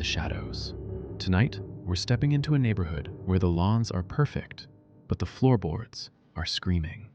the shadows. Tonight, we're stepping into a neighborhood where the lawns are perfect, but the floorboards are screaming.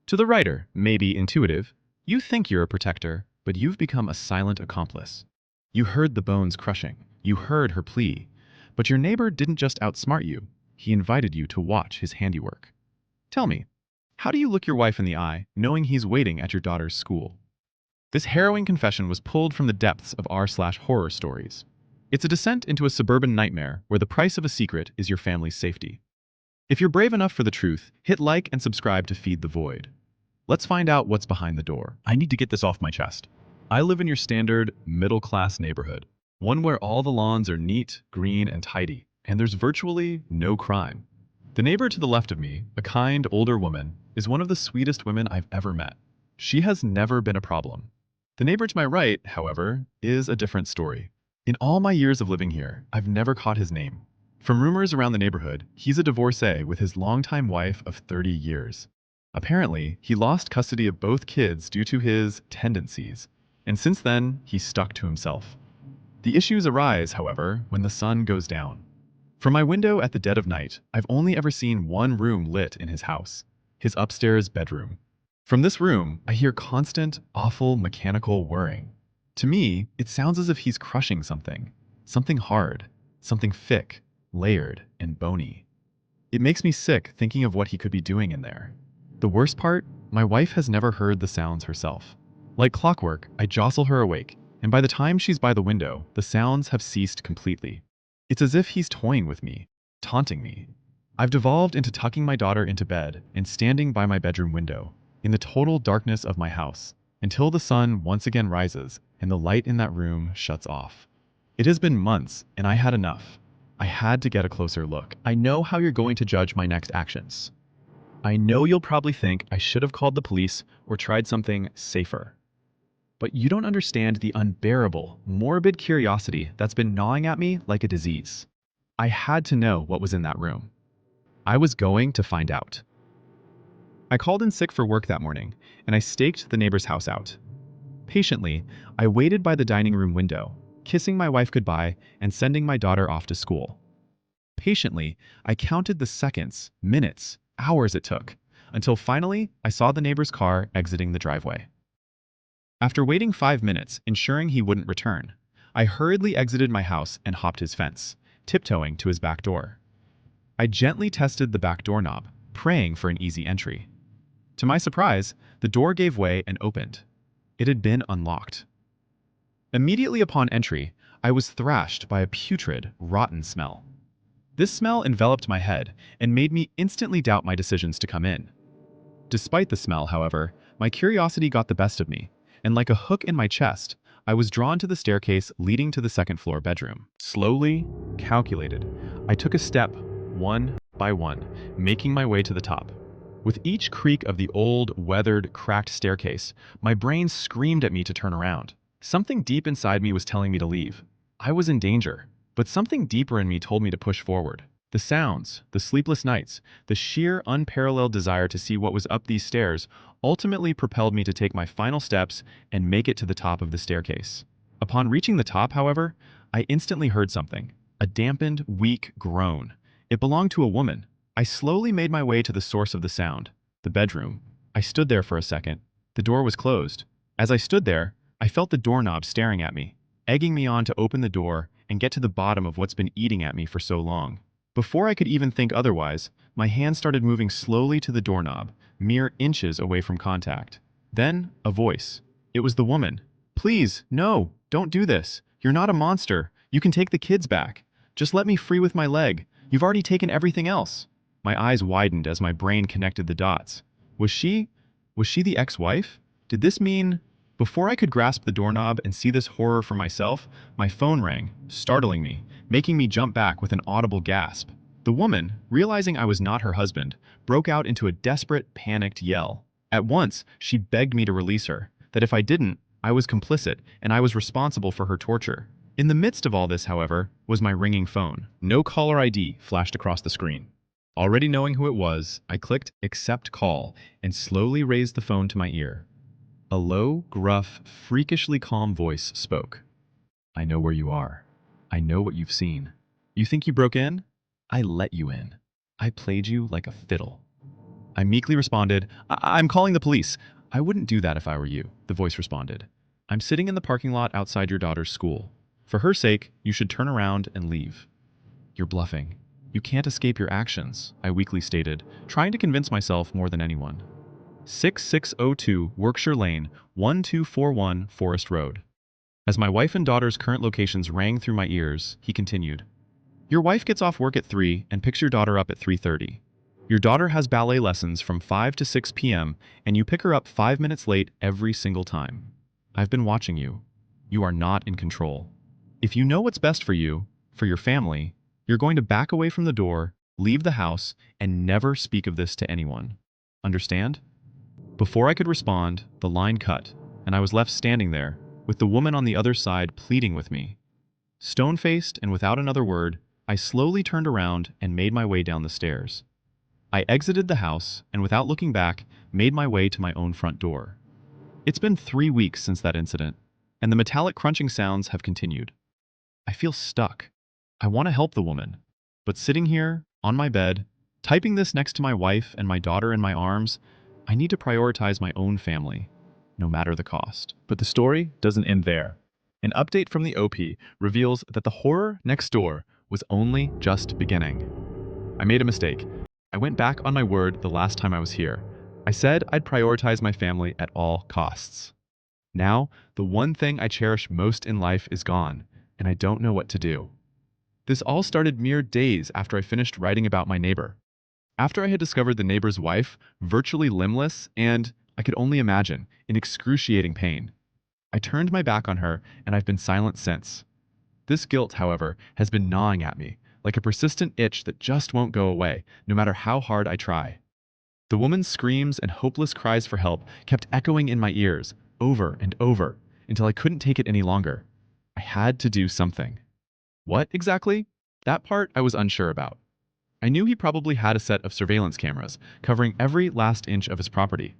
To the writer, maybe intuitive, you think you're a protector, but you've become a silent accomplice. You heard the bones crushing, you heard her plea, but your neighbor didn't just outsmart you, he invited you to watch his handiwork. Tell me, how do you look your wife in the eye, knowing he's waiting at your daughter's school? This harrowing confession was pulled from the depths of r/horror stories. It's a descent into a suburban nightmare where the price of a secret is your family's safety. If you're brave enough for the truth, hit like and subscribe to feed the void. Let's find out what's behind the door. I need to get this off my chest. I live in your standard, middle-class neighborhood. One where all the lawns are neat, green, and tidy, and there's virtually no crime. The neighbor to the left of me, a kind, older woman, is one of the sweetest women I've ever met. She has never been a problem. The neighbor to my right, however, is a different story. In all my years of living here, I've never caught his name. From rumors around the neighborhood, he's a divorcee with his longtime wife of 30 years. Apparently, he lost custody of both kids due to his tendencies, and since then, he's stuck to himself. The issues arise, however, when the sun goes down. From my window at the dead of night, I've only ever seen one room lit in his house, his upstairs bedroom. From this room, I hear constant, awful mechanical whirring. To me, it sounds as if he's crushing something. Something hard, something thick, layered, and bony. It makes me sick thinking of what he could be doing in there. The worst part, my wife has never heard the sounds herself. Like clockwork, I jostle her awake, and by the time she's by the window, the sounds have ceased completely. It's as if he's toying with me, taunting me. I've devolved into tucking my daughter into bed and standing by my bedroom window, in the total darkness of my house, until the sun once again rises and the light in that room shuts off. It has been months, and I had enough. I had to get a closer look. I know how you're going to judge my next actions. I know you'll probably think I should have called the police or tried something safer. But you don't understand the unbearable, morbid curiosity that's been gnawing at me like a disease. I had to know what was in that room. I was going to find out. I called in sick for work that morning, and I staked the neighbor's house out. Patiently, I waited by the dining room window, kissing my wife goodbye and sending my daughter off to school. Patiently, I counted the seconds, minutes, hours it took, until finally I saw the neighbor's car exiting the driveway. After waiting 5 minutes, ensuring he wouldn't return, I hurriedly exited my house and hopped his fence, tiptoeing to his back door. I gently tested the back doorknob, praying for an easy entry. To my surprise, the door gave way and opened. It had been unlocked. Immediately upon entry, I was thrashed by a putrid, rotten smell. This smell enveloped my head and made me instantly doubt my decisions to come in. Despite the smell, however, my curiosity got the best of me, and like a hook in my chest, I was drawn to the staircase leading to the second-floor bedroom. Slowly, calculated, I took a step, one by one, making my way to the top. With each creak of the old, weathered, cracked staircase, my brain screamed at me to turn around. Something deep inside me was telling me to leave. I was in danger, but something deeper in me told me to push forward. The sounds, the sleepless nights, the sheer, unparalleled desire to see what was up these stairs ultimately propelled me to take my final steps and make it to the top of the staircase. Upon reaching the top, however, I instantly heard something. A dampened, weak groan. It belonged to a woman. I slowly made my way to the source of the sound, the bedroom. I stood there for a second. The door was closed. As I stood there, I felt the doorknob staring at me, egging me on to open the door and get to the bottom of what's been eating at me for so long. Before I could even think otherwise, my hand started moving slowly to the doorknob, mere inches away from contact. Then, a voice. It was the woman. "Please, no, don't do this. You're not a monster. You can take the kids back. Just let me free with my leg. You've already taken everything else." My eyes widened as my brain connected the dots. Was she the ex-wife? Did this mean... Before I could grasp the doorknob and see this horror for myself, my phone rang, startling me, making me jump back with an audible gasp. The woman, realizing I was not her husband, broke out into a desperate, panicked yell. At once, she begged me to release her, that if I didn't, I was complicit and I was responsible for her torture. In the midst of all this, however, was my ringing phone. No caller ID flashed across the screen. Already knowing who it was, I clicked Accept Call and slowly raised the phone to my ear. A low, gruff, freakishly calm voice spoke. "I know where you are. I know what you've seen. You think you broke in? I let you in. I played you like a fiddle. I meekly responded, I'm calling the police. I wouldn't do that if I were you, the voice responded. I'm sitting in the parking lot outside your daughter's school. For her sake, you should turn around and leave. You're bluffing. You can't escape your actions, I weakly stated, trying to convince myself more than anyone. 6602 Workshire Lane, 1241 Forest Road. As my wife and daughter's current locations rang through my ears, he continued, your wife gets off work at 3 and picks your daughter up at 3:30. Your daughter has ballet lessons from 5 to 6 p.m. and you pick her up 5 minutes late every single time. I've been watching you. You are not in control. If you know what's best for you, for your family, you're going to back away from the door, leave the house, and never speak of this to anyone. Understand? Before I could respond, the line cut, and I was left standing there, with the woman on the other side pleading with me. Stone-faced and without another word, I slowly turned around and made my way down the stairs. I exited the house and without looking back, made my way to my own front door. It's been 3 weeks since that incident, and the metallic crunching sounds have continued. I feel stuck. I want to help the woman, but sitting here, on my bed, typing this next to my wife and my daughter in my arms, I need to prioritize my own family, no matter the cost. But the story doesn't end there. An update from the OP reveals that the horror next door was only just beginning. I made a mistake. I went back on my word the last time I was here. I said I'd prioritize my family at all costs. Now, the one thing I cherish most in life is gone, and I don't know what to do. This all started mere days after I finished writing about my neighbor. After I had discovered the neighbor's wife, virtually limbless and, I could only imagine, in excruciating pain. I turned my back on her, and I've been silent since. This guilt, however, has been gnawing at me, like a persistent itch that just won't go away, no matter how hard I try. The woman's screams and hopeless cries for help kept echoing in my ears, over and over, until I couldn't take it any longer. I had to do something. What exactly? That part I was unsure about. I knew he probably had a set of surveillance cameras, covering every last inch of his property.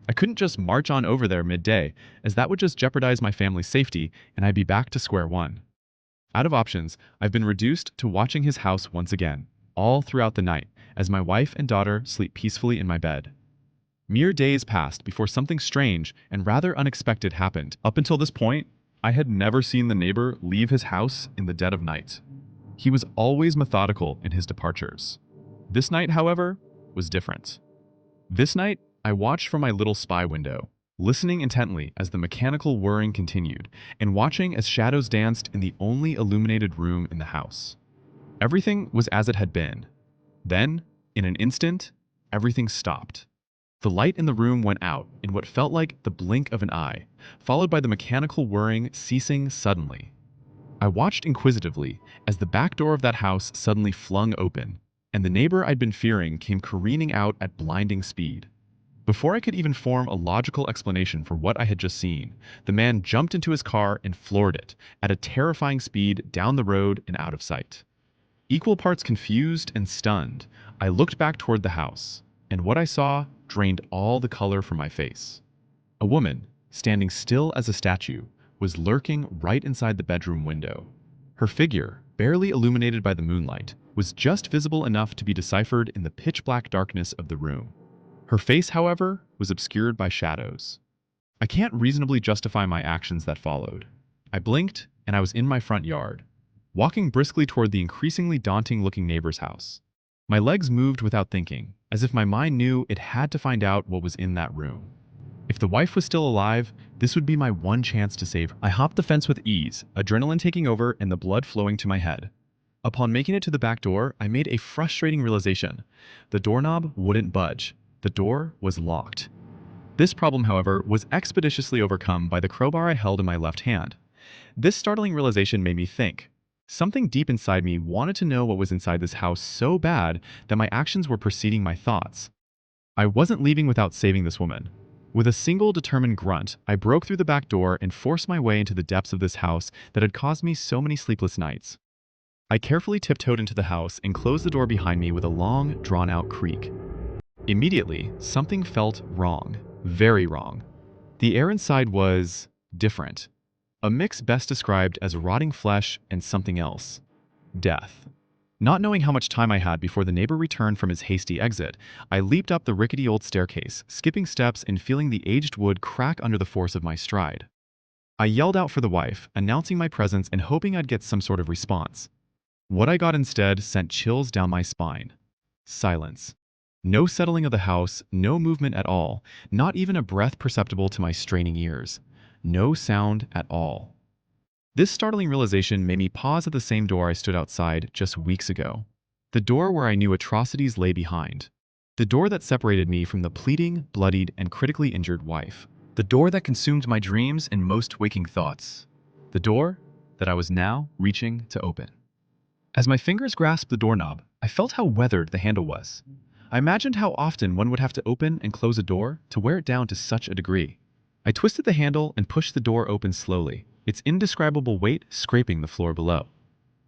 I couldn't just march on over there midday, as that would just jeopardize my family's safety and I'd be back to square one. Out of options, I've been reduced to watching his house once again, all throughout the night, as my wife and daughter sleep peacefully in my bed. Mere days passed before something strange and rather unexpected happened. Up until this point, I had never seen the neighbor leave his house in the dead of night. He was always methodical in his departures. This night, however, was different. This night, I watched from my little spy window, listening intently as the mechanical whirring continued, and watching as shadows danced in the only illuminated room in the house. Everything was as it had been. Then, in an instant, everything stopped. The light in the room went out in what felt like the blink of an eye, followed by the mechanical whirring ceasing suddenly. I watched inquisitively as the back door of that house suddenly flung open, and the neighbor I'd been fearing came careening out at blinding speed. Before I could even form a logical explanation for what I had just seen, the man jumped into his car and floored it, at a terrifying speed down the road and out of sight. Equal parts confused and stunned, I looked back toward the house, and what I saw drained all the color from my face. A woman, standing still as a statue, was lurking right inside the bedroom window. Her figure, barely illuminated by the moonlight, was just visible enough to be deciphered in the pitch-black darkness of the room. Her face, however, was obscured by shadows. I can't reasonably justify my actions that followed. I blinked, and I was in my front yard, walking briskly toward the increasingly daunting-looking neighbor's house. My legs moved without thinking, as if my mind knew it had to find out what was in that room. If the wife was still alive, this would be my one chance to save her. I hopped the fence with ease, adrenaline taking over and the blood flowing to my head. Upon making it to the back door, I made a frustrating realization. The doorknob wouldn't budge. The door was locked. This problem, however, was expeditiously overcome by the crowbar I held in my left hand. This startling realization made me think. Something deep inside me wanted to know what was inside this house so bad that my actions were preceding my thoughts. I wasn't leaving without saving this woman. With a single determined grunt, I broke through the back door and forced my way into the depths of this house that had caused me so many sleepless nights. I carefully tiptoed into the house and closed the door behind me with a long, drawn-out creak. Immediately, something felt wrong. Very wrong. The air inside was different. A mix best described as rotting flesh and something else. Death. Not knowing how much time I had before the neighbor returned from his hasty exit, I leaped up the rickety old staircase, skipping steps and feeling the aged wood crack under the force of my stride. I yelled out for the wife, announcing my presence and hoping I'd get some sort of response. What I got instead sent chills down my spine. Silence. No settling of the house, no movement at all, not even a breath perceptible to my straining ears. No sound at all. This startling realization made me pause at the same door I stood outside just weeks ago. The door where I knew atrocities lay behind. The door that separated me from the pleading, bloodied, and critically injured wife. The door that consumed my dreams and most waking thoughts. The door that I was now reaching to open. As my fingers grasped the doorknob, I felt how weathered the handle was. I imagined how often one would have to open and close a door to wear it down to such a degree. I twisted the handle and pushed the door open slowly, its indescribable weight scraping the floor below.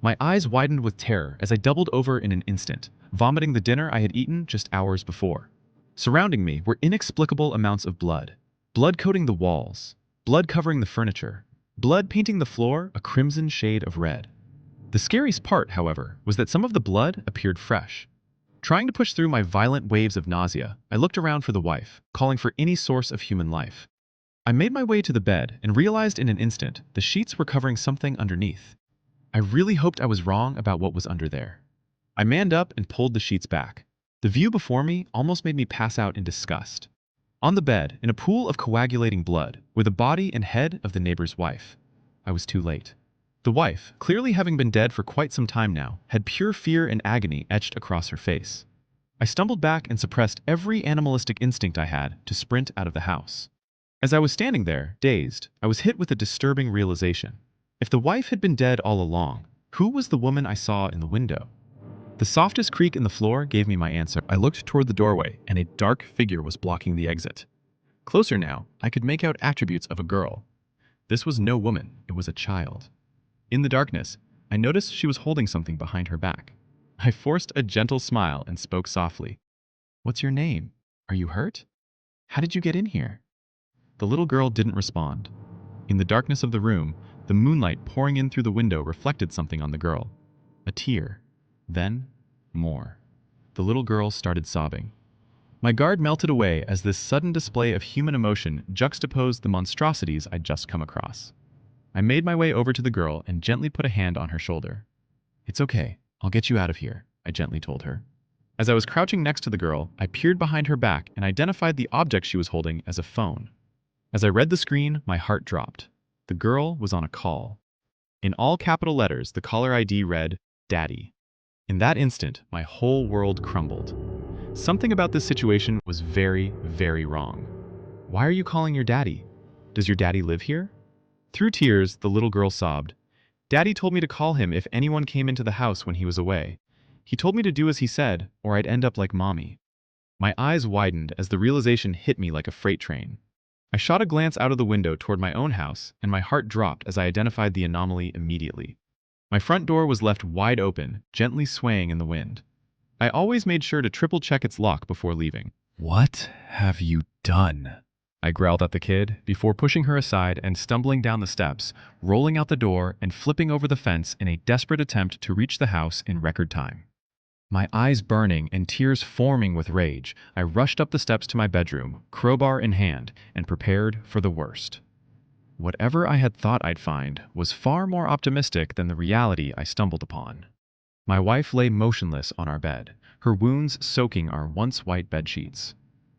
My eyes widened with terror as I doubled over in an instant, vomiting the dinner I had eaten just hours before. Surrounding me were inexplicable amounts of blood. Blood coating the walls, blood covering the furniture, blood painting the floor a crimson shade of red. The scariest part, however, was that some of the blood appeared fresh. Trying to push through my violent waves of nausea, I looked around for the wife, calling for any source of human life. I made my way to the bed and realized in an instant the sheets were covering something underneath. I really hoped I was wrong about what was under there. I manned up and pulled the sheets back. The view before me almost made me pass out in disgust. On the bed, in a pool of coagulating blood, were the body and head of the neighbor's wife. I was too late. The wife, clearly having been dead for quite some time now, had pure fear and agony etched across her face. I stumbled back and suppressed every animalistic instinct I had to sprint out of the house. As I was standing there, dazed, I was hit with a disturbing realization. If the wife had been dead all along, who was the woman I saw in the window? The softest creak in the floor gave me my answer. I looked toward the doorway, and a dark figure was blocking the exit. Closer now, I could make out attributes of a girl. This was no woman, it was a child. In the darkness, I noticed she was holding something behind her back. I forced a gentle smile and spoke softly. "What's your name? Are you hurt? How did you get in here?" The little girl didn't respond. In the darkness of the room, the moonlight pouring in through the window reflected something on the girl. A tear. Then, more. The little girl started sobbing. My guard melted away as this sudden display of human emotion juxtaposed the monstrosities I'd just come across. I made my way over to the girl and gently put a hand on her shoulder. "It's okay. I'll get you out of here," I gently told her. As I was crouching next to the girl, I peered behind her back and identified the object she was holding as a phone. As I read the screen, my heart dropped. The girl was on a call. In all capital letters, the caller ID read, "Daddy." In that instant, my whole world crumbled. Something about this situation was very, very wrong. "Why are you calling your daddy? Does your daddy live here?" Through tears, the little girl sobbed. "Daddy told me to call him if anyone came into the house when he was away. He told me to do as he said, or I'd end up like Mommy." My eyes widened as the realization hit me like a freight train. I shot a glance out of the window toward my own house, and my heart dropped as I identified the anomaly immediately. My front door was left wide open, gently swaying in the wind. I always made sure to triple-check its lock before leaving. "What have you done?" I growled at the kid, before pushing her aside and stumbling down the steps, rolling out the door and flipping over the fence in a desperate attempt to reach the house in record time. My eyes burning and tears forming with rage, I rushed up the steps to my bedroom, crowbar in hand, and prepared for the worst. Whatever I had thought I'd find was far more optimistic than the reality I stumbled upon. My wife lay motionless on our bed, her wounds soaking our once white bedsheets.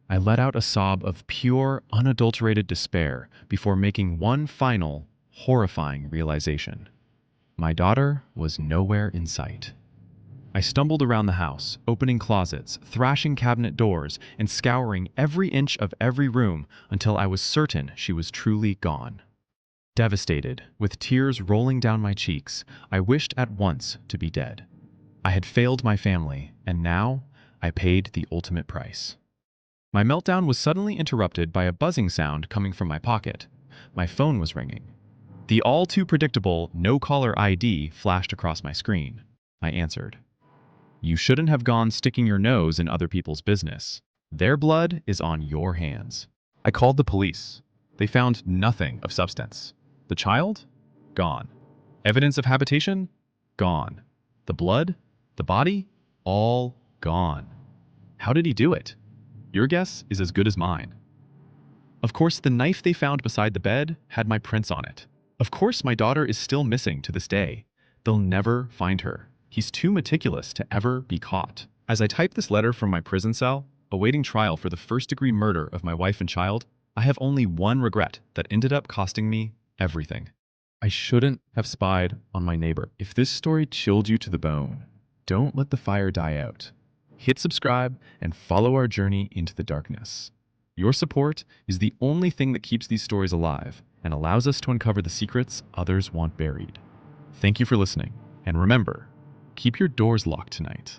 I let out a sob of pure, unadulterated despair before making one final, horrifying realization. My daughter was nowhere in sight. I stumbled around the house, opening closets, thrashing cabinet doors, and scouring every inch of every room until I was certain she was truly gone. Devastated, with tears rolling down my cheeks, I wished at once to be dead. I had failed my family, and now I paid the ultimate price. My meltdown was suddenly interrupted by a buzzing sound coming from my pocket. My phone was ringing. The all-too-predictable no-caller ID flashed across my screen. I answered. "You shouldn't have gone sticking your nose in other people's business. Their blood is on your hands." I called the police. They found nothing of substance. The child? Gone. Evidence of habitation? Gone. The blood? The body? All gone. How did he do it? Your guess is as good as mine. Of course, the knife they found beside the bed had my prints on it. Of course, my daughter is still missing to this day. They'll never find her. He's too meticulous to ever be caught. As I type this letter from my prison cell, awaiting trial for the first-degree murder of my wife and child, I have only one regret that ended up costing me everything. I shouldn't have spied on my neighbor. If this story chilled you to the bone, don't let the fire die out. Hit subscribe and follow our journey into the darkness. Your support is the only thing that keeps these stories alive and allows us to uncover the secrets others want buried. Thank you for listening, and remember, keep your doors locked tonight.